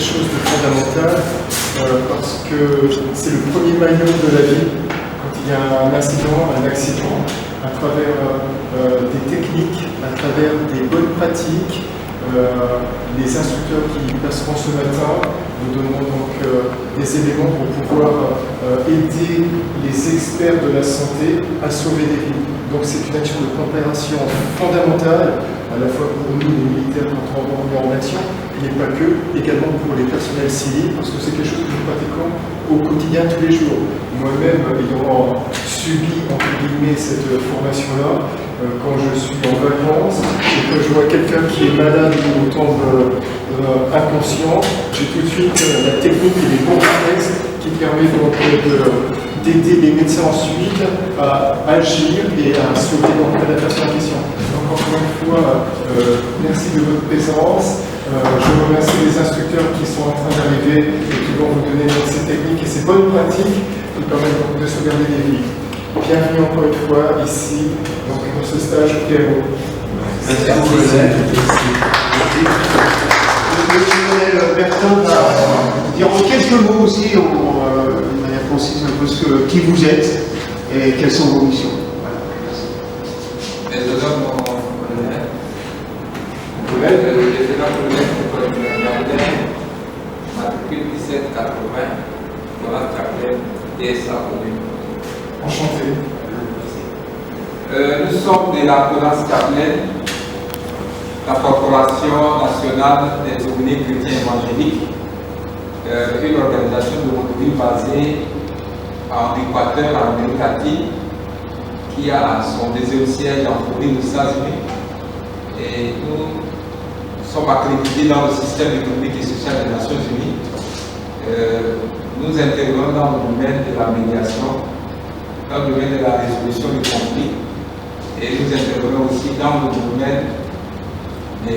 quelque chose de fondamental parce que c'est le premier maillon de la vie. Quand il y a un incident, un accident, à travers des techniques, à travers des bonnes pratiques, les instructeurs qui passeront ce matin nous donneront donc des éléments pour pouvoir aider les experts de la santé à sauver des vies. Donc c'est une action de coopération fondamentale, à la fois pour nous les militaires quand on est en action, mais pas que, également pour les personnels civils, parce que c'est quelque chose que nous pratiquons au quotidien tous les jours. Moi-même, ayant subi entre guillemets cette formation-là, quand je suis en vacances et que je vois quelqu'un qui est malade ou autant inconscient, j'ai tout de suite la technique et les bons réflexes qui permettent donc d'aider les médecins ensuite à agir et à sauver donc la personne en question. Donc encore une fois, merci de votre présence. Je remercie les instructeurs qui sont en train d'arriver et qui vont vous donner ces techniques et ces bonnes pratiques qui permettent donc de sauvegarder des vies. Bienvenue encore une fois ici, donc dans ce stage PRO. Merci à vous. Le colonel Bertin va dire en quelques mots aussi, de manière concise, un peu qui vous êtes et quelles sont vos missions. Voilà. Mon colonel. Le lieutenant-colonel du Gardien, matricule 1780, Jonas Chaplin, DSA commune. Enchanté. Nous sommes de la Jonas Chaplin, la Corporation nationale des aumôniers chrétiens évangéliques, une organisation de vaudeville basée en Équateur, en Amérique latine, qui a son deuxième siège en Floride aux États-Unis. Et nous sommes accrédités dans le système économique et social des Nations Unies. Nous intervenons dans le domaine de la médiation, dans le domaine de la résolution du conflit, et nous intervenons aussi dans le domaine de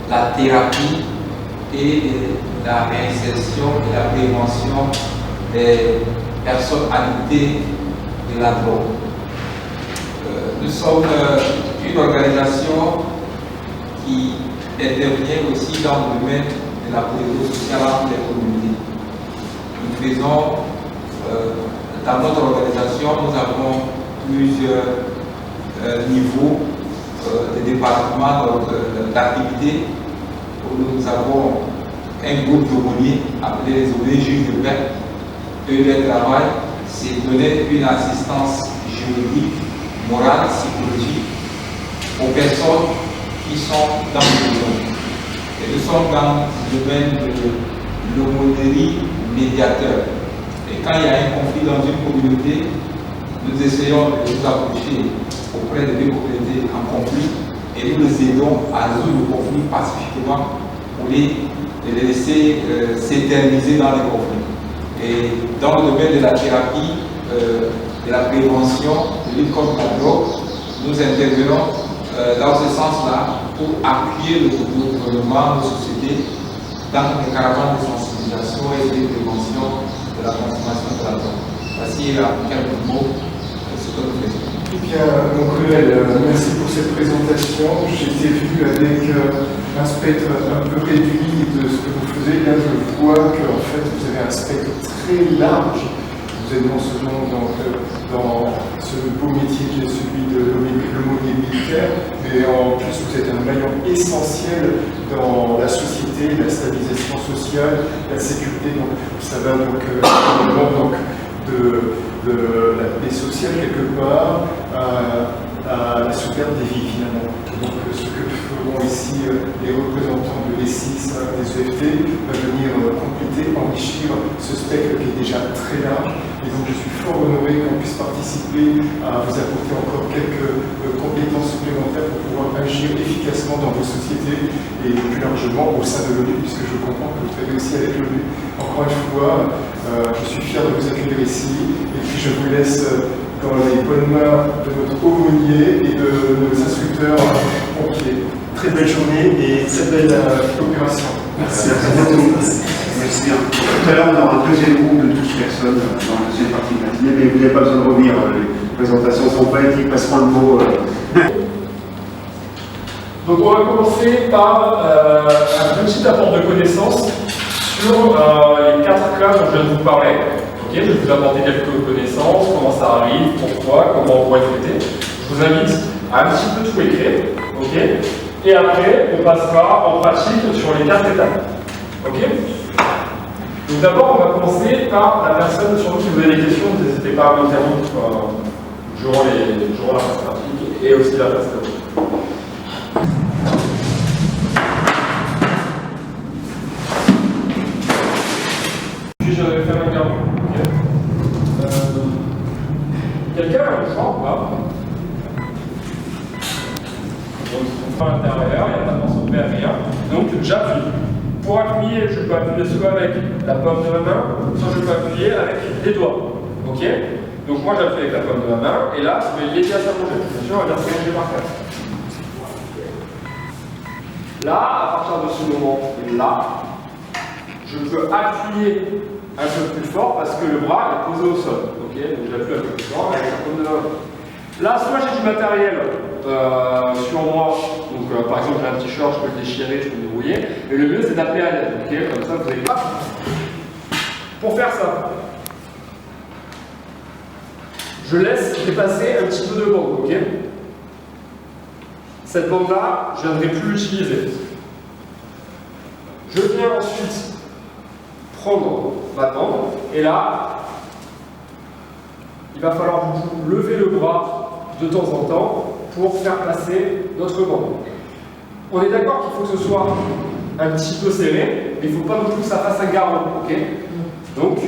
la thérapie et de la réinsertion et la prévention des personnes addictées de la drogue. Nous sommes une organisation qui intervient aussi dans le domaine de la cohésion sociale entre les communautés. Nous faisons, dans notre organisation, nous avons plusieurs niveaux de départements d'activité où nous avons un groupe d'aumôniers appelé les aumôniers juges de paix. Eux, leur travail, c'est donner une assistance juridique, morale, psychologique aux personnes qui sont dans le domaine. Et nous sommes dans le domaine de l'aumônerie médiateur. Et quand il y a un conflit dans une communauté, nous essayons de nous approcher auprès de deux communautés en conflit et nous les aidons à résoudre le conflit pacifiquement pour les laisser s'éterniser dans les conflits. Et dans le domaine de la thérapie, de la prévention, de lutte contre la drogue, nous intervenons dans ce sens-là pour appuyer le gouvernement, nos sociétés, dans les caravanes de sensibilisation et de prévention de la consommation de la drogue. Voici en quelques mots ce que nous faisons. Eh bien, mon colonel, merci pour cette présentation. J'étais venu avec un spectre un peu réduit de ce que vous faisiez. Là, je vois que en fait, vous avez un spectre très large. Vous êtes non seulement dans ce beau métier qui est celui de l'aumônier militaire, mais en plus vous êtes un maillon essentiel dans la société, la stabilisation sociale, la sécurité. Donc ça va donc de la paix sociale quelque part à la sauvegarde des vies finalement. Donc ce que feront ici les représentants de l'E6, des EFT, va venir compléter, enrichir ce spectre qui est déjà très large. Et donc je suis fort honoré qu'on puisse participer à vous apporter encore quelques compétences supplémentaires pour pouvoir agir efficacement dans vos sociétés et plus largement au sein de l'ONU, puisque je comprends que vous travaillez aussi avec l'ONU. Encore une fois, je suis fier de vous accueillir ici et puis je vous laisse dans les bonnes mains de notre aumônier et de nos instructeurs pompiers. Très belle journée et très belle opération. Merci. Merci bien. Tout à l'heure, on aura un deuxième groupe de 12 personnes dans la deuxième partie de la matinée, mais vous n'avez pas besoin de revenir. Les présentations sont prêtes, ils passeront le mot. Donc on va commencer par un petit apport de connaissances sur les 4 cas dont je viens de vous parler. Okay, je vais vous apporter quelques connaissances, comment ça arrive, pourquoi, comment on pourrait traiter. Je vous invite à un petit peu tout écrire. Okay, et après, on passera en pratique sur les 4 étapes. Okay. Donc d'abord, on va commencer par la personne sur qui vous avez des questions. N'hésitez pas à m'interrompre durant la phase pratique et aussi la phase théorique. Puis je vais faire un garde. Okay. Quelqu'un a le choix ou pas? Donc, on fait à l'intérieur, il n'y a pas de morceau de verre, rien. Donc, j'appuie. Pour appuyer, je peux appuyer soit avec la paume de ma main, soit je peux appuyer avec les doigts. Ok? Donc, moi, j'appuie avec la paume de ma main, et là, je vais l'aider à s'allonger. Bien sûr, elle va s'allonger par terre. Là, à partir de ce moment-là, je peux appuyer un peu plus fort parce que le bras est posé au sol. Ok? Donc, j'appuie un peu plus fort avec la paume de ma main. Là, soit j'ai du matériel sur moi, donc par exemple j'ai un t-shirt, je peux le déchirer, je peux le débrouiller, mais le mieux c'est d'appeler à l'aide, ok? Comme ça vous avez pas. Pour faire ça, je laisse dépasser un petit peu de bande, ok? Cette bande-là, je ne viendrai plus l'utiliser. Je viens ensuite prendre ma bande, et là, il va falloir du coup lever le bras de temps en temps pour faire passer notre bande. On est d'accord qu'il faut que ce soit un petit peu serré, mais il ne faut pas non plus que ça fasse un garrot, ok? Donc,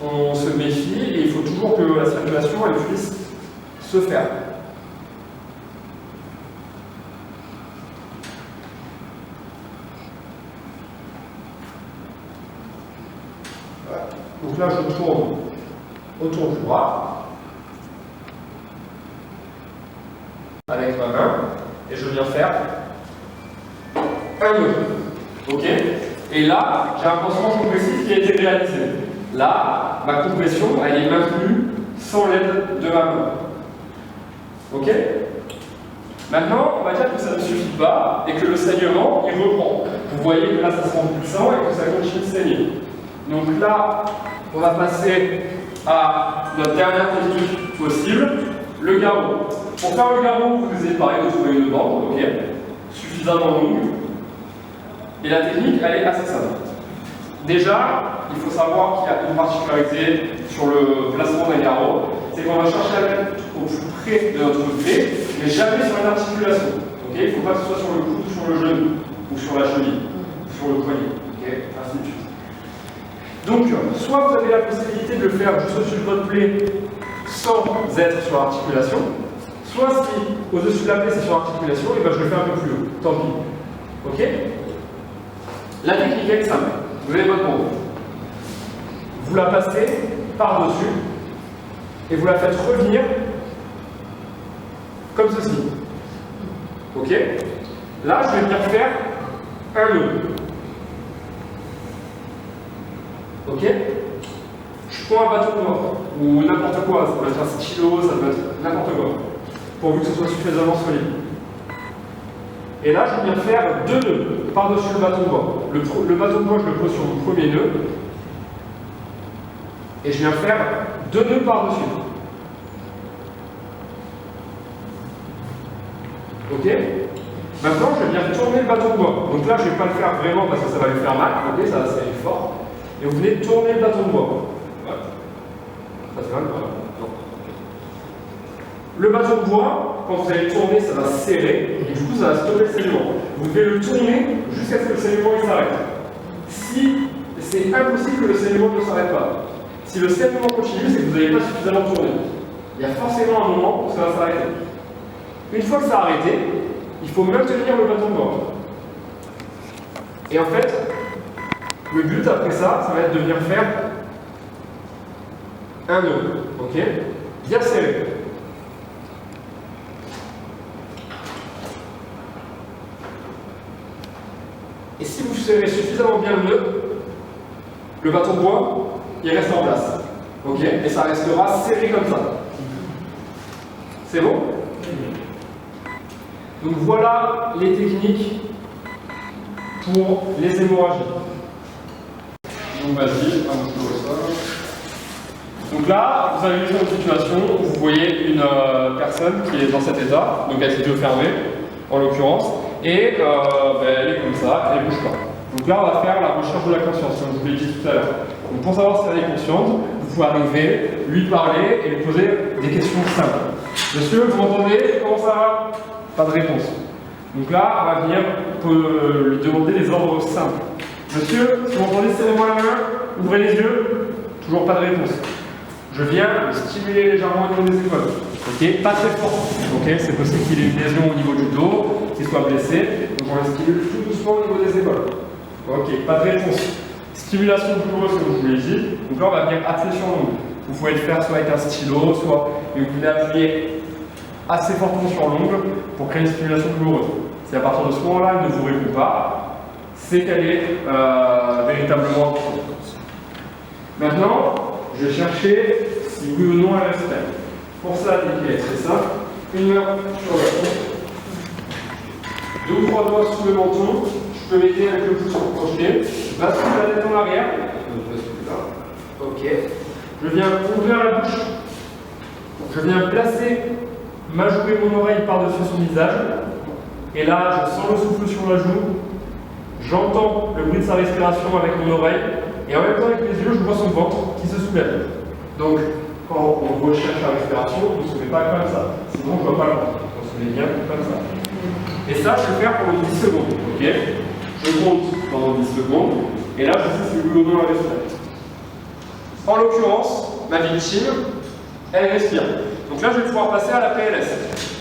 on se méfie et il faut toujours que la circulation elle puisse se faire. Voilà. Donc là, je tourne autour du bras. Avec ma main, et je viens faire un nœud. Ok? Et là, j'ai un pansement compressif qui a été réalisé. Là, ma compression, elle est maintenue sans l'aide de ma main. Ok? Maintenant, on va dire que ça ne suffit pas et que le saignement, il reprend. Vous voyez que là, ça se rend plus sang et que ça continue de saigner. Donc là, on va passer à notre dernière technique possible, le garrot. Pour faire le garrot, vous essayez pareil de trouver une bande, ok, suffisamment longue. Et la technique, elle est assez simple. Déjà, il faut savoir qu'il y a une particularité sur le placement d'un garrot, c'est qu'on va chercher à mettre au plus près de notre pied, mais jamais sur une articulation. Okay, il ne faut pas que ce soit sur le coude, sur le genou, ou sur la cheville, ou sur le poignet, okay, ainsi de suite. Donc, soit vous avez la possibilité de le faire juste au-dessus de votre plaie sans être sur l'articulation, soit si au-dessus de la plaie c'est sur l'articulation, et ben je le fais un peu plus haut, tant pis. Ok? La technique est simple. Vous avez votre bande. Vous la passez par-dessus et vous la faites revenir comme ceci. Ok? Là, je vais venir faire un nœud. Ok? Je prends un bâton noir ou n'importe quoi, ça peut être un stylo, ça peut être n'importe quoi, pourvu que ce soit suffisamment solide. Et là, je viens faire deux nœuds par-dessus le bâton de bois. Le bâton de bois, je le pose sur le premier nœud. Et je viens faire deux nœuds par-dessus. Ok? Maintenant, je viens tourner le bâton de bois. Donc là, je ne vais pas le faire vraiment parce que ça va lui faire mal. Ok? Ça va se faire fort. Et vous venez tourner le bâton de bois. Voilà. Ça se fait mal, voilà. Non. Le bâton de bois, quand vous allez tourner, ça va se serrer, et du coup, ça va stopper le saignement. Vous devez le tourner jusqu'à ce que le saignement s'arrête. Si c'est impossible que le saignement ne s'arrête pas. Si le saignement continue, c'est que vous n'avez pas suffisamment tourné. Il y a forcément un moment où ça va s'arrêter. Une fois que ça a arrêté, il faut maintenir le bâton de bois. Et en fait, le but après ça, ça va être de venir faire un nœud, ok? Bien serré. Et si vous serrez suffisamment bien le nœud, le bâton de bois, il reste en place. Ok? Et ça restera serré comme ça. C'est bon? Donc voilà les techniques pour les hémorragies. Donc vas-y, allonge-toi au sol. Donc là, vous avez une situation où vous voyez une personne qui est dans cet état, donc avec les yeux fermés, en l'occurrence, et elle est comme ça, elle ne bouge pas. Donc là, on va faire la recherche de la conscience, comme je vous l'ai dit tout à l'heure. Donc pour savoir si elle est consciente, vous pouvez arriver, lui parler et lui poser des questions simples. Monsieur, vous m'entendez? Comment ça va? Pas de réponse. Donc là, on va venir lui demander des ordres simples. Monsieur, si vous m'entendez, serrez-moi la main, ouvrez les yeux. Toujours pas de réponse. Je viens stimuler légèrement au niveau des épaules. Ok, pas très fort. Ok, c'est possible qu'il ait une lésion au niveau du dos, qu'il soit blessé. Donc on le stimule tout doucement au niveau des épaules. Ok, pas de réponse. Stimulation douloureuse, comme je vous l'ai dit. Donc là, on va venir appuyer sur l'ongle. Vous pouvez le faire soit avec un stylo, soit vous pouvez appuyer assez fortement sur l'ongle pour créer une stimulation douloureuse. Si à partir de ce moment-là, elle ne vous répond pas, c'est qu'elle est véritablement consciente. Maintenant, je vais chercher si oui ou non elle respire. Pour ça, la technique est très simple. Une main sur le front, 2 ou 3 doigts sous le menton. Je peux m'aider avec le pouce projeté. Je bascule la tête en arrière. Je bascule là. Ok. Je viens ouvrir la bouche. Je viens placer ma joue et mon oreille par-dessus son visage. Et là, je sens le souffle sur la joue. J'entends le bruit de sa respiration avec mon oreille. Et en même temps, avec les yeux, je vois son ventre qui se soulève. Donc, quand on recherche la respiration, on ne se met pas comme ça. Sinon, je ne vois pas le ventre. On se met bien comme ça. Et ça, je vais le faire pendant 10 secondes. Ok? Je compte pendant 10 secondes. Et là, je sais si oui ou non elle respire. En l'occurrence, ma victime, elle respire. Donc là, je vais pouvoir passer à la PLS.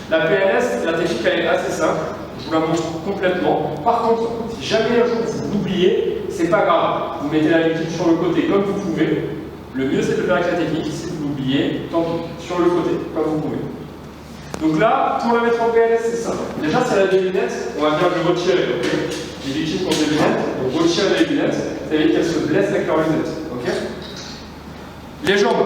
La PLS, la technique, elle est assez simple. Je vous la montre complètement. Par contre, si jamais un jour vous l'oubliez, c'est pas grave. Vous mettez la victime sur le côté comme vous pouvez. Le mieux, c'est de le faire avec la technique. Si vous l'oubliez, tant pis, sur le côté, comme vous pouvez. Donc là, pour la mettre en PLS, c'est simple. Déjà, si elle a des lunettes, on va bien lui retirer. Okay, les victimes qui ont des lunettes, donc retirer les lunettes, ça veut dire qu'elles se blessent avec leurs lunettes. Okay, les jambes,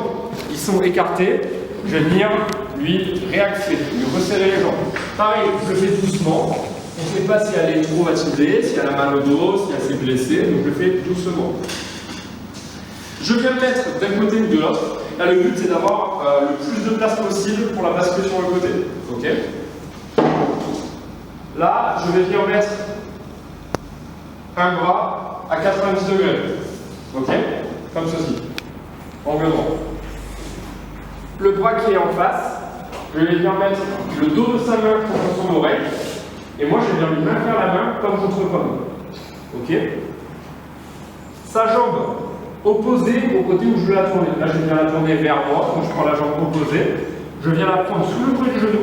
ils sont écartés. Je vais venir lui réaxer, lui resserrer les jambes. Pareil, je le fais doucement. On ne sait pas si elle est traumatisée, si elle a mal au dos, si elle s'est blessée, donc je le fais doucement. Je viens me mettre d'un côté ou de l'autre. Là, le but, c'est d'avoir le plus de place possible pour la basculer sur le côté. Ok. Là, je vais venir mettre un bras à 90 degrés. Ok. Comme ceci. Angle droit. Le bras qui est en face, je vais venir mettre le dos de sa main contre son oreille. Et moi, je vais venir lui maintenir la main comme contre pomme. Ok. Sa jambe opposée au côté où je vais la tourner. Là, je viens la tourner vers moi, donc je prends la jambe opposée. Je viens la prendre sous le creux du genou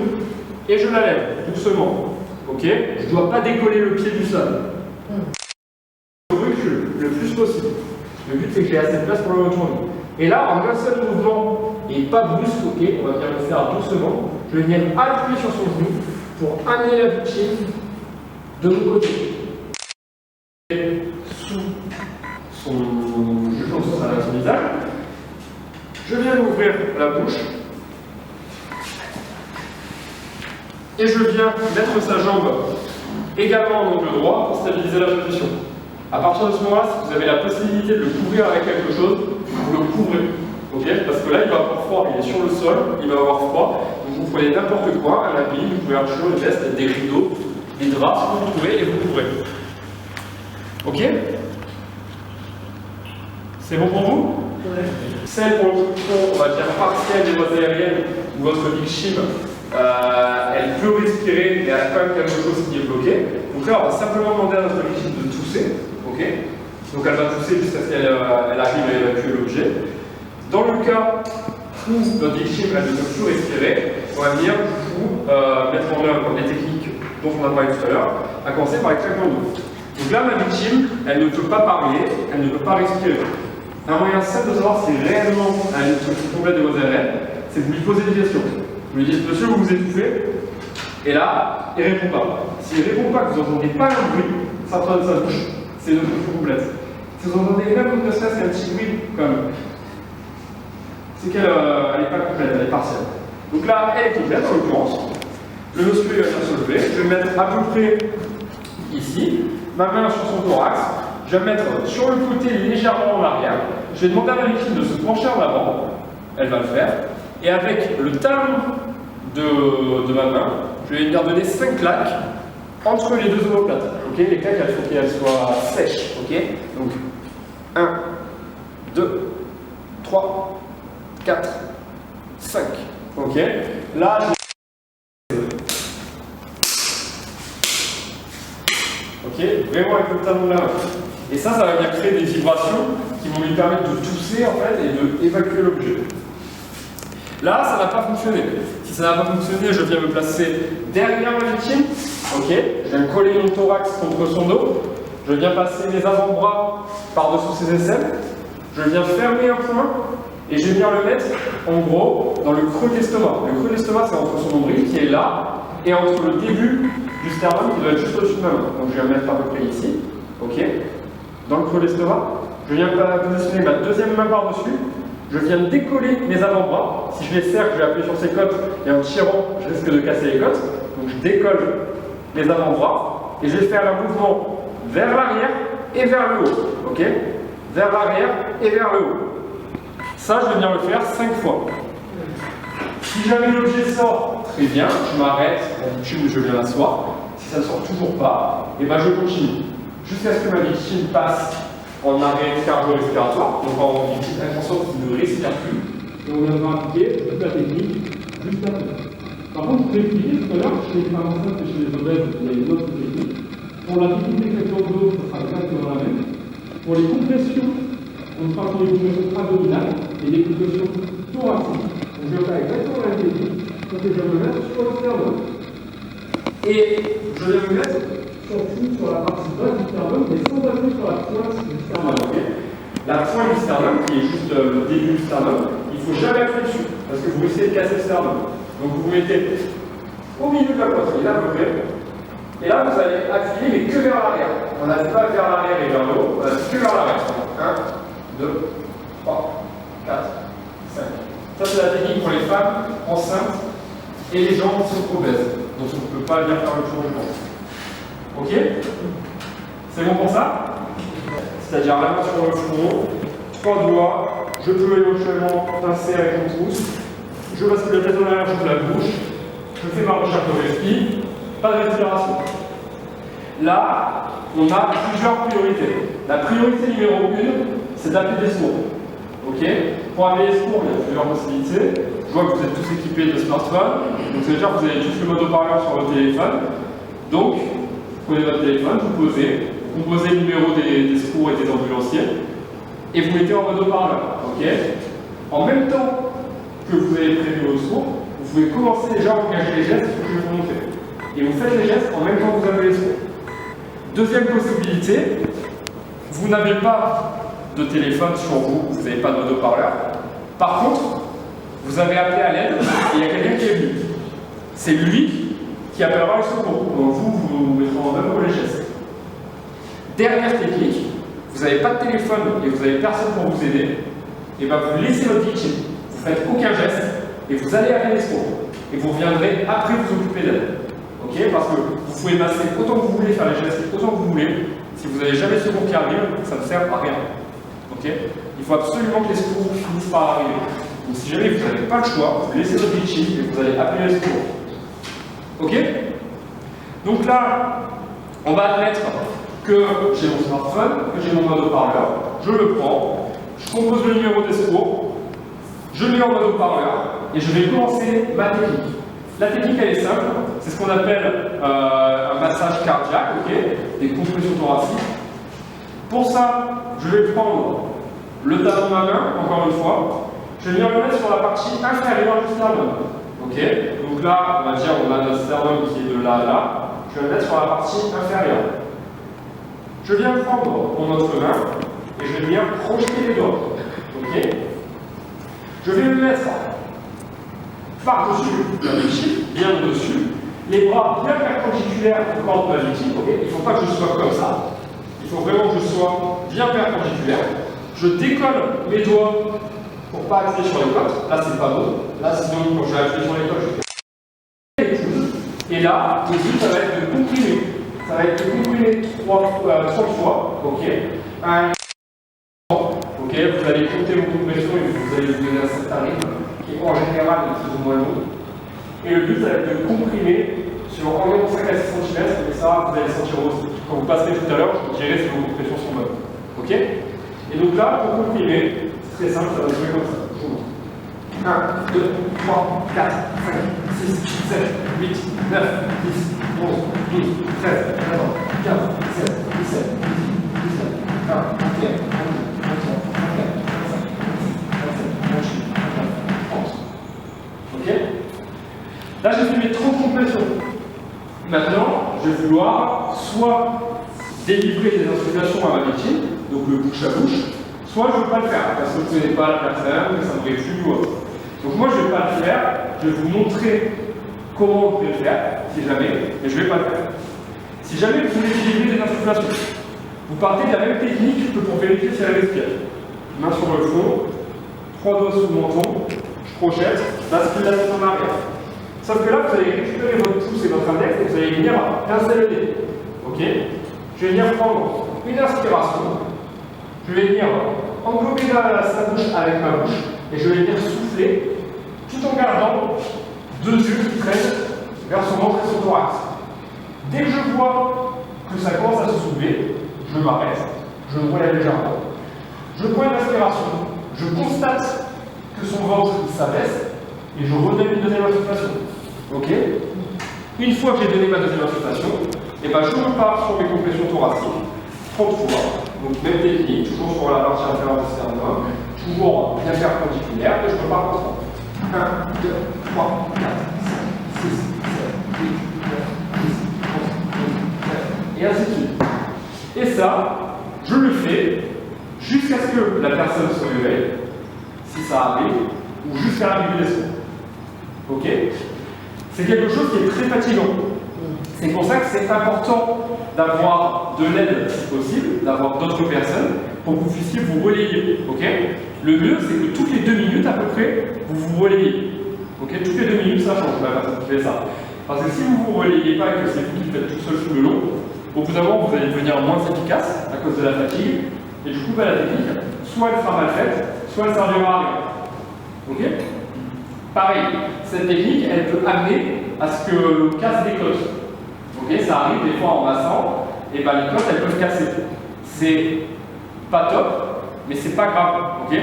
et je la lève doucement. Ok. Je ne dois pas décoller le pied du sol. Je recule le plus possible. Le but, c'est que j'ai assez de place pour le retourner. Et là, en un seul mouvement et pas brusque, ok, on va bien le faire doucement. Je vais venir appuyer sur son genou pour amener la victime de mon côté. Sous son visage. Je viens ouvrir la bouche. Et je viens mettre sa jambe également en angle droit pour stabiliser la position. À partir de ce moment-là, si vous avez la possibilité de le couvrir avec quelque chose, vous le couvrez. Okay, parce que là, il va avoir froid, il est sur le sol, il va avoir froid. Donc vous prenez n'importe quoi, un habit, une couverture, une veste, des rideaux, des draps, ce que vous trouvez, et vous couvrez. Ok? C'est bon pour vous? Ouais. Celle pour le contrôle, on va dire partielle des voies aériennes, où votre victime, elle peut respirer, mais elle a quand même quelque chose qui est bloqué. Donc là, on va simplement demander à notre victime de tousser. Okay, donc elle va tousser jusqu'à ce qu'elle arrive à évacuer l'objet. Dans le cas où notre victime elle ne peut plus respirer, on va venir mettre en œuvre des techniques dont on a parlé tout à l'heure, à commencer par les claquements d'eau. Donc là, ma victime, elle ne peut pas parler, elle ne peut pas respirer. Un moyen simple de savoir si réellement elle a une obstruction complète des voies aériennes, c'est de lui poser des questions. Vous lui dites, monsieur, vous vous étouffez? Et là, il ne répond pas. S'il ne répond pas, que vous n'entendez pas un bruit sortant de sa bouche, c'est une obstruction complète. Si vous entendez même ne serait-ce qu'un petit bruit, comme, c'est qu'elle n'est pas complète, elle est partielle. Donc là, elle est complète, en l'occurrence. Le monsieur va venir se lever. Je vais me mettre à peu près ici, ma main sur son thorax. je vais me mettre sur le côté légèrement en arrière. Je vais demander à ma victime de se pencher en avant. Elle va le faire. Et avec le talon de ma main, je vais venir donner 5 claques entre les deux omoplates. Okay, les claques, il faut qu'elles soient sèches. Okay, donc 1, 2, 3, 4, 5. Ok. Là, ok, vraiment avec le talon de la main. Et ça va venir créer des vibrations qui vont lui permettre de tousser en fait et d'évacuer l'objet. Là, ça n'a pas fonctionné. Si ça n'a pas fonctionné, je viens me placer derrière ma victime. Ok, je viens coller mon thorax contre son dos. Je viens passer mes avant-bras par-dessous ses aisselles. Je viens fermer un point et je vais venir le mettre en gros dans le creux de l'estomac. Le creux de l'estomac, c'est entre son nombril qui est là et entre le début du sternum qui doit être juste au-dessus de ma main. Donc je vais la mettre à peu près ici. Ok, dans le creux de l'estomac. Je viens positionner ma deuxième main par-dessus. Je viens décoller mes avant-bras. Si je les serre, je vais appuyer sur ces côtes et en tirant, je risque de casser les côtes. Donc je décolle mes avant-bras et je vais faire un mouvement vers l'arrière et vers le haut. Ok, vers l'arrière et vers le haut. Ça, je vais venir le faire 5 fois. Si jamais l'objet sort, très bien, je m'arrête, en victime, je viens m'asseoir. Si ça ne sort toujours pas, et ben je continue. Jusqu'à ce que ma victime passe en arrêt cardio-respiratoire, donc en victime inconsciente qui ne respire plus. Et on viendra appliquer toute la technique juste après. Par contre, je vous ai expliqué tout à l'heure, chez les femmes enceintes et chez les obèses, il y a une autre technique. Pour la décompression de l'eau, ça sera exactement la même. Pour les compressions, on fera pour les compressions abdominales et les compressions thoraciques. Donc je vais faire exactement la même technique, sauf que je vais me mettre sur le sternum. Et je vais me mettre sur la partie basse du sternum, mais sans appuyer sur la pointe du sternum. Okay, la pointe du sternum, qui est juste le début du sternum, il ne faut jamais appuyer dessus, parce que vous essayez de casser le sternum. Donc vous vous mettez au milieu de la poitrine, là à peu près. Et là, vous allez appuyer, mais que vers l'arrière. On n'appuie pas vers l'arrière et vers le haut, on appuie que vers l'arrière. 1, 2, 3, 4, 5. Ça, c'est la technique pour les femmes enceintes et les gens qui sont obèses. Donc on ne peut pas bien faire le tour du ventre. Ok? C'est bon pour ça? C'est-à-dire la main sur le front, 3 doigts, je peux éventuellement pincer avec mon pouce, je bascule la tête en arrière, j'ouvre la bouche, je fais ma recherche de respiration, pas de respiration. Là, on a plusieurs priorités. La priorité numéro 1, c'est d'appeler des secours. Ok? Pour appeler les secours, il y a plusieurs possibilités. Je vois que vous êtes tous équipés de smartphones, donc ça veut dire que vous avez tous le mode haut-parleur sur votre téléphone. Donc, vous prenez votre téléphone, vous posez, vous composez le numéro des secours et des ambulanciers, et vous mettez en mode haut-parleur. Ok? En même temps que vous avez prévu vos secours, vous pouvez commencer déjà à engager les gestes que je vais vous montrer. Et vous faites les gestes en même temps que vous appelez les secours. Deuxième possibilité, vous n'avez pas de téléphone sur vous, vous n'avez pas de mode haut-parleur. Par contre, vous avez appelé à l'aide et il y a quelqu'un qui est venu. C'est lui qui appellera le secours. Donc vous mettrez en œuvre les gestes. Dernière technique, vous n'avez pas de téléphone et vous n'avez personne pour vous aider, et bien vous laissez votre victime. Vous ne faites aucun geste et vous allez appeler les secours. Et vous reviendrez après vous occuper d'elle. Ok? Parce que vous pouvez masser autant que vous voulez, faire les gestes autant que vous voulez. Si vous n'avez jamais de secours qui arrive, ça ne sert à rien. Ok? Il faut absolument que les secours finissent par arriver. Donc si jamais vous n'avez pas le choix, vous laissez votre victime et vous allez appeler les secours. Ok? Donc là, on va admettre que j'ai mon smartphone, que j'ai mon mode haut-parleur, je le prends, je compose le numéro des secours, je le mets en mode haut-parleur et je vais commencer ma technique. La technique, elle est simple, c'est ce qu'on appelle un massage cardiaque, okay, des compressions thoraciques. Pour ça, je vais prendre le talon de ma main, encore une fois, je vais venir le mettre sur la partie inférieure du sternum. Okay, donc là, on va dire on a notre sternum qui est de là à là, je vais le mettre sur la partie inférieure. Je viens prendre mon autre main et je vais venir projeter les doigts. Okay, je vais le mettre par-dessus la victime, bien au-dessus, les bras bien perpendiculaires au corps de ma victime. Okay, il ne faut pas que je sois comme ça. Il faut vraiment que je sois bien perpendiculaire. Je décolle mes doigts pour ne pas appuyer sur les côtes. Là, c'est pas bon. Là, sinon, quand je vais appuyer sur les côtes, je vais. Et là, le but, ça va être de comprimer. ça va être comprimé 30 fois, ok. Ok, vous allez compter vos compressions et vous allez vous donner un certain rythme qui en général est plus ou moins long. Et le but, ça va être de comprimer sur environ 5 à 6 cm, et ça, vous allez sentir aussi. Quand vous passerez tout à l'heure, je vous dirai si vos compressions sont bonnes. Ok. Et donc là, pour comprimer, c'est très simple, ça va jouer comme ça. 1, 2, 3, 4, 5, 6, 7, 8, 9, 10, 11, 12, 13, 14, 15, 16, 17, 18, 19, 20, 21, 22, 23, 24, 25, 26, 27, 28, 29, 30. Ok? Là, j'ai fait mes 30 compressions. Maintenant, je vais vouloir soit délivrer des instructions à ma victime, donc le bouche à bouche, soit je ne veux pas le faire parce que vous ne connaissez pas la personne, que ça me réfugie ou autre. Donc moi je ne vais pas le faire, je vais vous montrer comment vous pouvez le faire, si jamais, mais je ne vais pas le faire. Si jamais vous voulez délivrer des insufflations, vous partez de la même technique que pour vérifier si elle respire. Main sur le front, 3 doigts sous le menton, je projette, bascule la tête en arrière. Sauf que là, vous allez récupérer votre pouce et votre index et vous allez venir pincer le nez. Ok? Je vais venir prendre une inspiration, je vais venir englober sa bouche avec ma bouche et je vais venir souffler tout en gardant 2 yeux qui traînent vers son ventre et son thorax. Dès que je vois que ça commence à se soulever, je m'arrête, je me relève légèrement. Je prends une inspiration, je constate que son ventre s'abaisse et je redonne une deuxième inspiration. Ok? Une fois que j'ai donné ma deuxième inspiration, et ben je repars sur mes compressions thoraciques 30 fois. Donc même technique, toujours sur la partie inférieure du sternum, toujours bien perpendiculaire, et je repars comme ça. 1, 2, 3, 4, 5, 6, 7, 8, 9, 10, 11, 12, 13, et ainsi de suite. Et ça, je le fais jusqu'à ce que la personne se réveille, si ça arrive, ou jusqu'à l'arrivée des soins. Ok? C'est quelque chose qui est très fatigant. C'est pour ça que c'est important d'avoir de l'aide si possible, d'avoir d'autres personnes pour que vous puissiez vous relayer. Ok? Le mieux, c'est que toutes les 2 minutes à peu près, vous vous relayez. Ok? Toutes les 2 minutes, ça change la personne qui fait ça. Parce que si vous ne vous relayez pas et que c'est vous qui le faites tout seul tout le long, au bout d'un moment, vous allez devenir moins efficace à cause de la fatigue. Et du coup, la technique, soit elle sera mal faite, soit elle servira à rien. Ok? Pareil, cette technique, elle peut amener à ce que l'on casse des côtes. Ok, ça arrive des fois en massant, et ben les côtes elles peuvent casser. C'est pas top, mais c'est pas grave. Ok,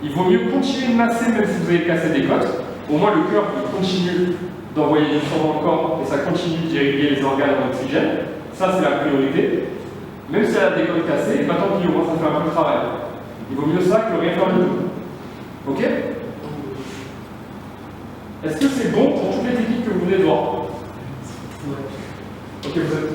il vaut mieux continuer de masser même si vous avez cassé des côtes. Au moins le cœur il continue d'envoyer du sang dans le corps et ça continue d'irriguer les organes en oxygène. Ça c'est la priorité. Même si elle a des côtes cassées, ben, tant pis, au moins ça fait un peu de travail. Il vaut mieux ça que rien faire du tout. Ok? Est-ce que c'est bon pour toutes les techniques que vous venez de voir? Ok, vous êtes...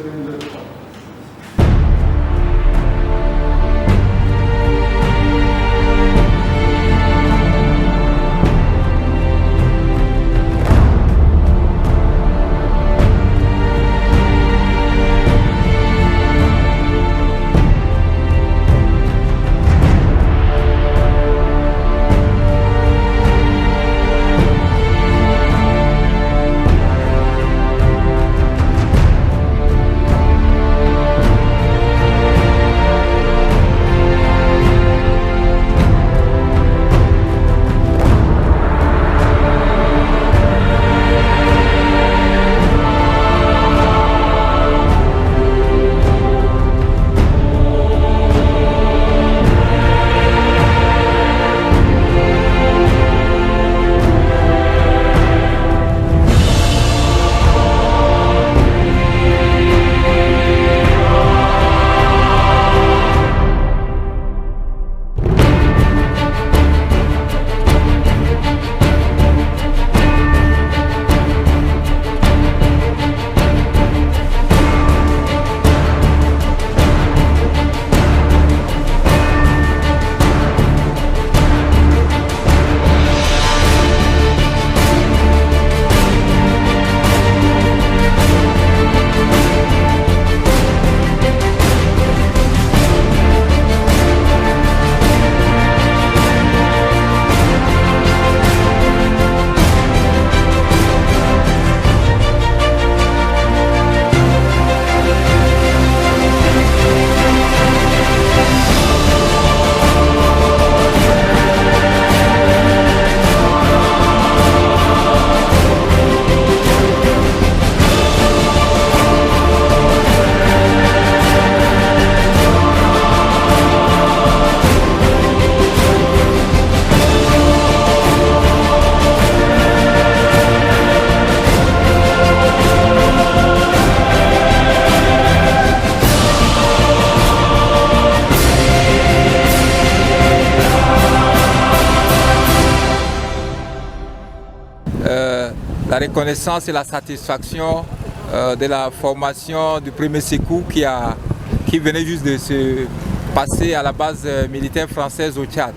reconnaissance et la satisfaction de la formation du premier secours qui venait juste de se passer à la base militaire française au Tchad.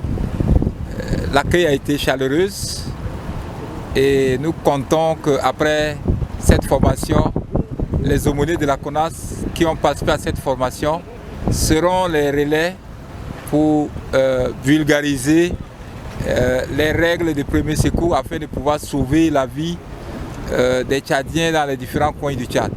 L'accueil a été chaleureux et nous comptons qu'après cette formation, les aumôniers de la CONAS qui ont participé à cette formation seront les relais pour vulgariser les règles de premier secours afin de pouvoir sauver la vie des Tchadiens dans les différents coins du Tchad.